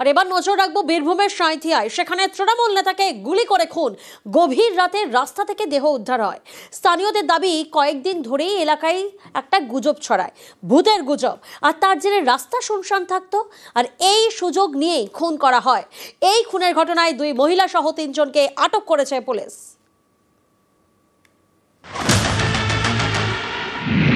আর এবার নজর রাখবো বীরভূমের সাঁইথিয়ায়। সেখানে তৃণমূল নেতাকে গুলি করে খুন, গভীর রাতে রাস্তা থেকে দেহ উদ্ধার হয়। স্থানীয়দের দাবি, কয়েকদিন ধরেই এলাকায় একটা গুজব ছড়ায়, ভূতের গুজব, আর তার জেরে রাস্তা শুনশান থাকতো, আর এই সুযোগ নিয়েই খুন করা হয়। এই খুনের ঘটনায় 2 মহিলা সহ 3 জনকে আটক করেছে পুলিশ।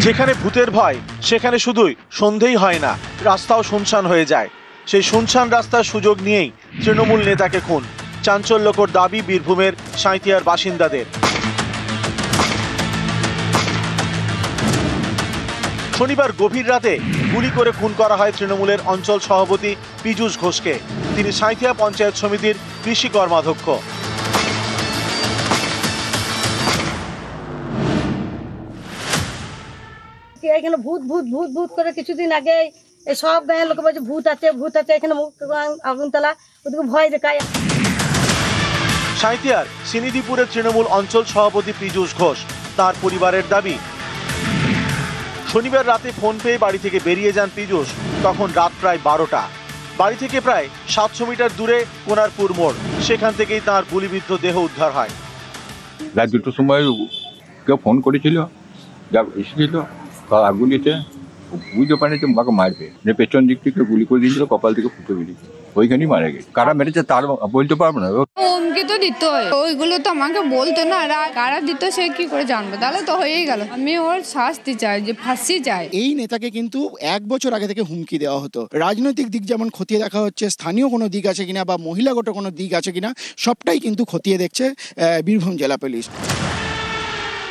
যেখানে ভূতের ভয়, সেখানে শুধুই সন্ধেই হয় না, রাস্তাও শুনশান হয়ে যায়। সেই শুনশান রাস্তার সুযোগ নিয়েই তৃণমূল নেতাকে খুন। চাঞ্চল্যকর দাবি বীরভূমের সাঁইথিয়ার বাসিন্দাদের। শনিবার গভীর রাতে গুলি করে খুন করা হয় তৃণমূলের অঞ্চল সভাপতি পীযূষ ঘোষকে। তিনি সাঁইথিয়া পঞ্চায়েত সমিতির কৃষি কর্মাধ্যক্ষ। এখানে ভূত ভূত ভূত ভূত করে কিছুদিন আগে সব গায়ের লোক বলছে ভূত আছে ভূত আছে, এখানে আগুনতলা, ওদিকে ভয় দেখায়। সাঁইথিয়ার সিনিদিপুরের তৃণমূল অঞ্চল সভাপতি পীযূষ ঘোষ, তার পরিবারের দাবি, শনিবার রাতে ফোন পেয়ে বাড়ি থেকে বেরিয়ে যান পীযূষ। তখন রাত প্রায় 12টা। বাড়ি থেকে প্রায় 700 মিটার দূরে কোনারপুর মোড়, সেখান থেকেই তার গুলিবিদ্ধ দেহ উদ্ধার হয়। রাত 2টার সময় কেউ ফোন করেছিল, যা এসেছিল তার গুলিতে বুঝতে পারেনি যে মাকে মারবে, পেছন দিক থেকে গুলি করে দিয়েছিল, কপাল থেকে ফুটে বেরিয়েছে, ওইখানেই মারা গেছে। কারা মেরেছে তার বলতে পারবো না। হুমকি তো দিত, ওইগুলো তো আমাকে বলতো না, কারা দিত সে কি করে জানবো, তাহলে তো হয়েই গেল। আমি ওর শাস্তি চাই, যে ফাঁসি চাই। এই নেতাকে কিন্তু 1 বছর আগে থেকে হুমকি দেওয়া হতো। রাজনৈতিক দিক যেমন খতিয়ে দেখা হচ্ছে, স্থানীয় কোনো দিক আছে কিনা বা মহিলাগত কোনো দিক আছে কিনা, সবটাই কিন্তু খতিয়ে দেখছে বীরভূম জেলা পুলিশ।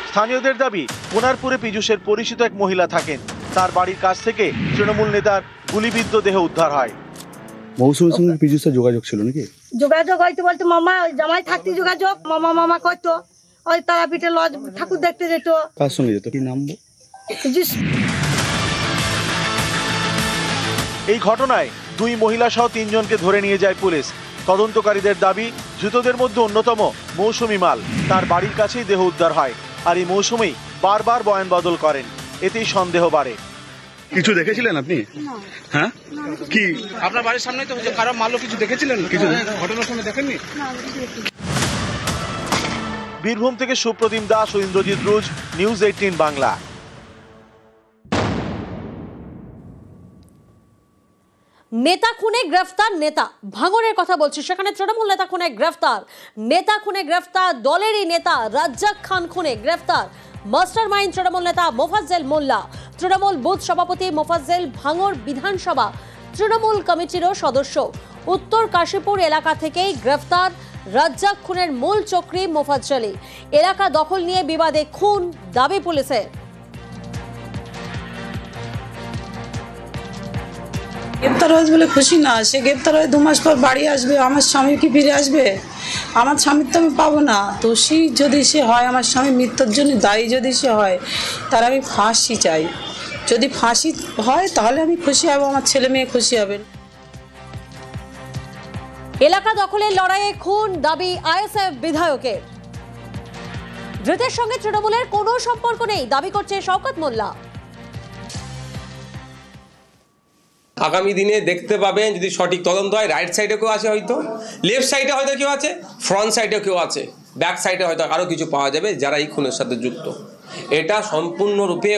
স্থানীয়দের দাবি, কোনারপুরে পীযূষের পরিচিত এক মহিলা থাকেন। তার বাড়ির কাছ থেকে তৃণমূল নেতার গুলিবিদ্ধ দেহ উদ্ধার হয়। মৌসুমীর সঙ্গে পীযূষের যোগাযোগ ছিল নাকি? যোগাযোগ হয়তো বলতো মামা, ওই জামাই থাকতে যোগাযোগ, মামা মামা করতো, ওই তারাপীঠে লজ ঠাকুর দেখতে যেত। কার সঙ্গে যেত, কি নাম? এই ঘটনায় 2 মহিলা সহ 3 জনকে ধরে নিয়ে যায় পুলিশ। তদন্তকারীদের দাবি, ধৃতদের মধ্যে অন্যতম মৌসুমী মাল। তার বাড়ির কাছেই দেহ উদ্ধার হয়, আর এই মৌসুমী বারবার বয়ান বদল করেন। এতেই সন্দেহ বাড়ে। কিছু দেখেছিলেন আপনি? হ্যাঁ, কি আপনার বাড়ির সামনে তো কারো মারলো, কিছু দেখেছিলেন? কিছু ঘটনার সময় দেখেননি? বীরভূম থেকে সুপ্রতিম দাস ও ইন্দ্রজিৎ রুজ, নিউজ 18 বাংলা। নেতা খুনে গ্রেফতার নেতা, ভাঙড়ের কথা বলছি। সেখানে তৃণমূল নেতা খুনে গ্রেফতার, নেতা খুনে গ্রেফতার, দলেরই নেতা রাজ্জাক খান খুনে গ্রেফতার মাস্টার মাইন্ড তৃণমূল নেতা মোফাজ্জেল মোল্লা। তৃণমূল বুথ সভাপতি মোফাজ্জেল ভাঙড় বিধানসভা তৃণমূল কমিটিরও সদস্য। উত্তর কাশীপুর এলাকা থেকেই গ্রেফতার রাজ্জাক খুনের মূল চক্রী মোফাজ্জেলি। এলাকা দখল নিয়ে বিবাদে খুন, দাবি পুলিশের। গ্রেপ্তার হয়েছে বলে খুশি না, সে গ্রেপ্তার হয়ে 2 মাস পর বাড়ি আসবে, আমার স্বামী কি ফিরে আসবে? আমার স্বামীর তো আমি পাবো না। দোষী যদি সে হয়, আমার স্বামী মৃত্যুর জন্য দায়ী যদি সে হয়, তার আমি ফাঁসি চাই। যদি ফাঁসি হয় তাহলে আমি খুশি হব, আমার ছেলে মেয়ে খুশি হবেন। এলাকা দখলের লড়াইয়ে খুন, দাবি আইএসএফ বিধায়কের। ধৃতের সঙ্গে তৃণমূলের কোনো সম্পর্ক নেই, দাবি করছে শওকত মোল্লা। আগামী দিনে দেখতে পাবেন, যদি সঠিক তদন্ত হয়, রাইট সাইডে কেউ আছে, হয়তো লেফট সাইডে হয়তো কেউ আছে, ফ্রন্ট সাইডে কেউ আছে, ব্যাক সাইডে হয়তো আরও কিছু পাওয়া যাবে যারা এই খুনের সাথে যুক্ত। এটা সম্পূর্ণরূপে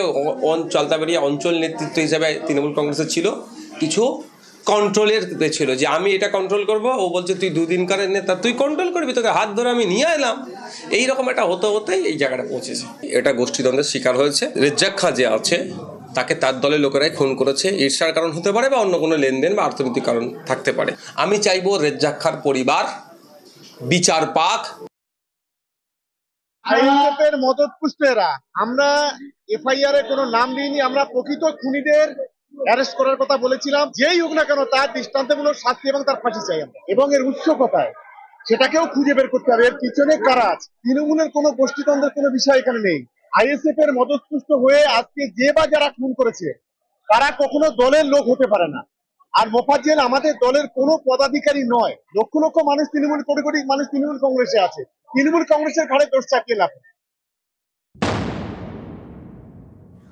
জলদাবাড়িয়া অঞ্চল নেতৃত্ব হিসাবে তৃণমূল কংগ্রেসের ছিল, কিছু কন্ট্রোলের ছিল, যে আমি এটা কন্ট্রোল করব, ও বলছে তুই 2 দিনকারের নেতা, তুই কন্ট্রোল করবি, তোকে হাত ধরে আমি নিয়ে এলাম। এইরকম একটা হতে হতেই এই জায়গাটা পৌঁছেছে। এটা গোষ্ঠীদ্বন্দ্বের শিকার হয়েছে। রেজ্জাক খান যে আছে, তাকে তার দলের লোকেরাই খুন করেছে। ঈর্ষার কারণ হতে পারে, বা অন্য কোনো লেনদেন বা অর্থনৈতিক কারণ থাকতে পারে। আমি চাইবো রেজ্জাক খান পরিবার বিচার পাক। আইএসএফের মদতপুষ্টেরা, আমরা এফআইআর এ কোনো নাম দিইনি, আমরা প্রকৃত খুনিদের অ্যারেস্ট করার কথা বলেছিলাম। যেই হোক না কেন তার দৃষ্টান্তমূলক শাস্তি এবং তার ফাঁসি চাই আমরা, এবং এর উৎস কোথায় সেটাকেও খুঁজে বের করতে হবে। এর পিছনে কারা আছে? তৃণমূলের কোনো গোষ্ঠীদ্বন্দ্বের কোনো বিষয় এখানে নেই। আইএসএফ এর মদতপুষ্ট হয়ে আজকে যে বা যারা খুন করেছে তারা কখনো দলের লোক হতে পারে না। আর মোফাজ্জেল আমাদের দলের কোনো পদাধিকারী নয়। লক্ষ লক্ষ মানুষ তৃণমূল, কোটি কোটি মানুষ তৃণমূল কংগ্রেসে আছে। তৃণমূল কংগ্রেসের ঘাড়ে দোষ চাপিয়ে লাভ।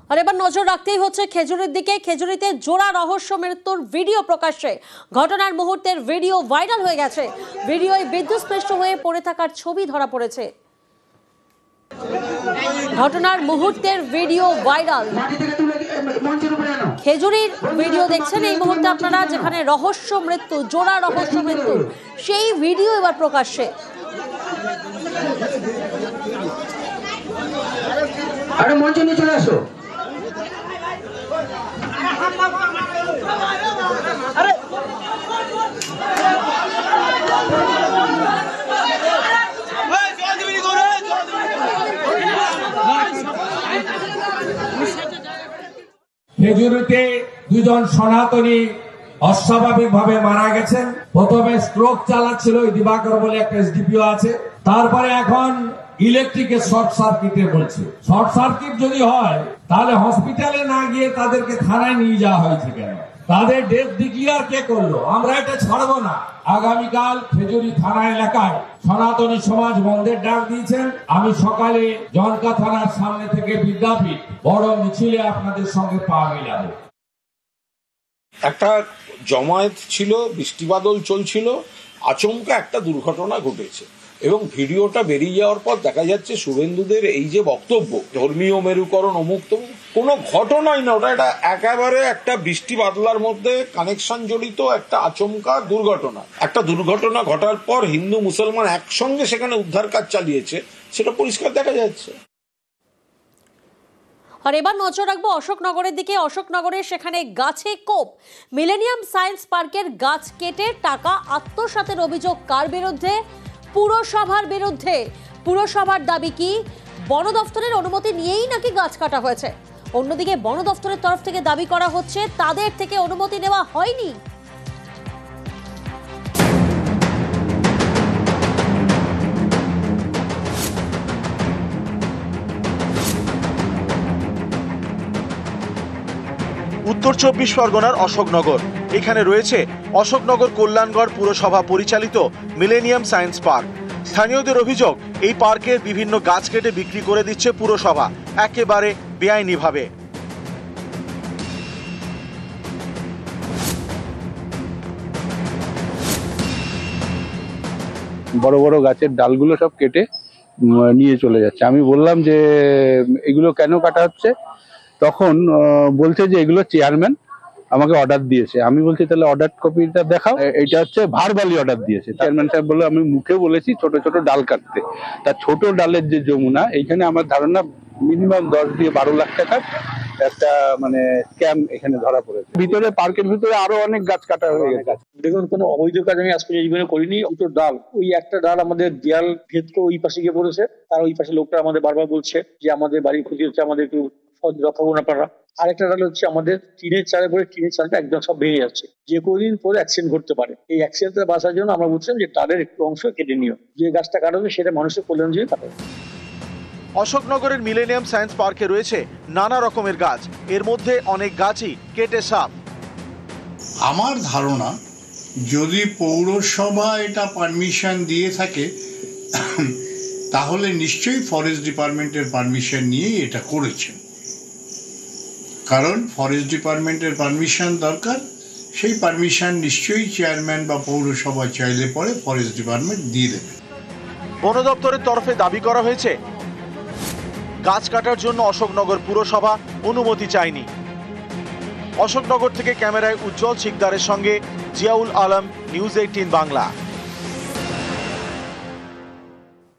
আর এবার নজর রাখতেই হচ্ছে খেজুরির দিকে। খেজুরিতে জোড়া রহস্য মৃত্যুর ভিডিও প্রকাশ্যে, ঘটনার মুহূর্তের ভিডিও ভাইরাল হয়ে গেছে। ভিডিওয় বিদ্যুৎস্পৃষ্ট হয়ে পড়ে থাকার ছবি ধরা পড়েছে। ঘটনার মুহূর্তের ভিডিও ভাইরাল, খেজুরির ভিডিও দেখছেন এই মুহূর্তে আপনারা, যেখানে রহস্য মৃত্যু, জোড়া রহস্য মৃত্যু, সেই ভিডিও এবার প্রকাশ্যে। আরে মঞ্চে নিয়ে চলে আসো। খেজুরিতে দুজন সনাতনী অস্বাভাবিকভাবে মারা গেছেন। প্রথমে স্ট্রোক চালাচ্ছিল ওই দিবাকর বলে একটা এসডিপিও আছে, তারপরে এখন ইলেকট্রিকের শর্ট সার্কিটে বলছে। শর্ট সার্কিট যদি হয় তাহলে হসপিটালে না গিয়ে তাদেরকে থানায় নিয়ে যাওয়া হয়েছে কেন? তাদের ডেথ ডিক্লিয়ার কে করলো? আমরা এটা ছাড়বো না। আগামীকাল খেজুরি থানা এলাকায় সনাতনী সমাজ বন্ধের ডাক দিয়েছেন। আমি সকালে জনকা থানার সামনে থেকে বিদ্যাপীঠ বড় মিছিলে আপনাদের সঙ্গে পা মিলাবো। একটা জমায়েত ছিল, বৃষ্টিবাদল চলছিল, আচমকা একটা দুর্ঘটনা ঘটেছে এবং ভিডিওটা বেরিয়ে যাওয়ার পর দেখা যাচ্ছে শুভেন্দুদের এই যে বক্তব্য, ধর্মীয় মেরুকরণ অমুক তমুক, কোনো ঘটনাই না, ওটা এটা একেবারে একটা বৃষ্টি বাদলার মধ্যে কানেকশন জড়িত একটা আচমকা দুর্ঘটনা। একটা দুর্ঘটনা ঘটার পর হিন্দু মুসলমান একসঙ্গে সেখানে উদ্ধার কাজ চালিয়েছে, সেটা পরিষ্কার দেখা যাচ্ছে। আর এবার নজর রাখবো অশোকনগরের দিকে। অশোকনগরে সেখানে গাছে কোপ, মিলেনিয়াম সায়েন্স পার্কের গাছ কেটে টাকা আত্মসাতের অভিযোগ কার বিরুদ্ধে? পুরসভার বিরুদ্ধে। পুরসভার দাবি কি বন দফতরের অনুমতি নিয়েই নাকি গাছ কাটা হয়েছে। অন্যদিকে বন দফতরের তরফ থেকে দাবি করা হচ্ছে তাদের থেকে অনুমতি নেওয়া হয়নি। উত্তর 24 পরগনার অশোকনগর। এখানে রয়েছে অশোকনগর কল্যাণগড় পুরসভা পরিচালিত মিলেনিয়াম সায়েন্স পার্ক। স্থানীয়দের অভিযোগ, এই পার্কের বিভিন্ন গাছ কেটে বিক্রি করে দিচ্ছে পুরসভা একেবারে বেআইনিভাবে। বড় বড় গাছের ডালগুলো সব কেটে নিয়ে চলে যাচ্ছে। আমি বললাম যে এগুলো কেন কাটা হচ্ছে, তখন বলছে যে এগুলো চেয়ারম্যান আমাকে অর্ডার দিয়েছে। আমি বলছি তাহলে অর্ডার কপিটা দেখাও। এটা হচ্ছে ভার্বালি অর্ডার দিয়েছে। চেয়ারম্যান সাহেব বলে আমি মুখে বলেছি ছোট ছোট ডাল কাটতে। তা ছোট ডালের যে যমুনা, এইখানে আমার ধারণা মিনিমাম 10 থেকে 12 লাখ টাকার একটা মানে স্ক্যাম এখানে ধরা পড়েছে। ভিতরে পার্কের ভিতরে আরো অনেক গাছ কাটা হয়ে গেছে। দেখুন, কোনো অবৈধ কাজ আমি আজ পর্যন্ত জীবনে করিনি। দুটো ডাল, ওই একটা ডাল আমাদের দেয়াল ভেদ করে ওই পাশে গিয়ে পড়েছে। তার ওই পাশে লোকটা আমাদের বারবার বলছে যে আমাদের বাড়ির ক্ষতি হচ্ছে, আমাদের একটু রক্ষা করুন আপনারা। আরেকটা ডাল হচ্ছে আমাদের টিনের চালে পরে টিনের চালটা একদম সব ভেঙে যাচ্ছে, যে কোনদিন পরে অ্যাক্সিডেন্ট ঘটতে পারে। এই অ্যাক্সিডেন্ট থেকে বাঁচার জন্য আমরা বলছিলাম যে ডালের একটু অংশ কেটে নিও, যে গাছটা কাটবে সেটা মানুষের কল্যাণ জন্য কাটবে। অশোকনগরের মিলেনিয়াম সায়েন্স পার্কে রয়েছে নানা রকমের গাছ, এর মধ্যে অনেক গাছই কেটে সাফ। আমার ধারণা, যদি পৌরসভা এটা পারমিশন দিয়ে থাকে তাহলে নিশ্চয়ই ফরেস্ট ডিপার্টমেন্টের পারমিশন নিয়েই এটা করেছেন, কারণ ফরেস্ট ডিপার্টমেন্টের পারমিশন দরকার। সেই পারমিশন নিশ্চয়ই চেয়ারম্যান বা পৌরসভা চাইলে পরে ফরেস্ট ডিপার্টমেন্ট দিয়ে দেবে। বন দপ্তরের তরফে দাবি করা হয়েছে গাছ কাটার জন্য অশোকনগর পুরসভা অনুমতি চায়নি। অশোকনগর থেকে ক্যামেরায় উজ্জ্বল শিকদারের সঙ্গে জিয়াউল আলম, নিউজ 18 বাংলা।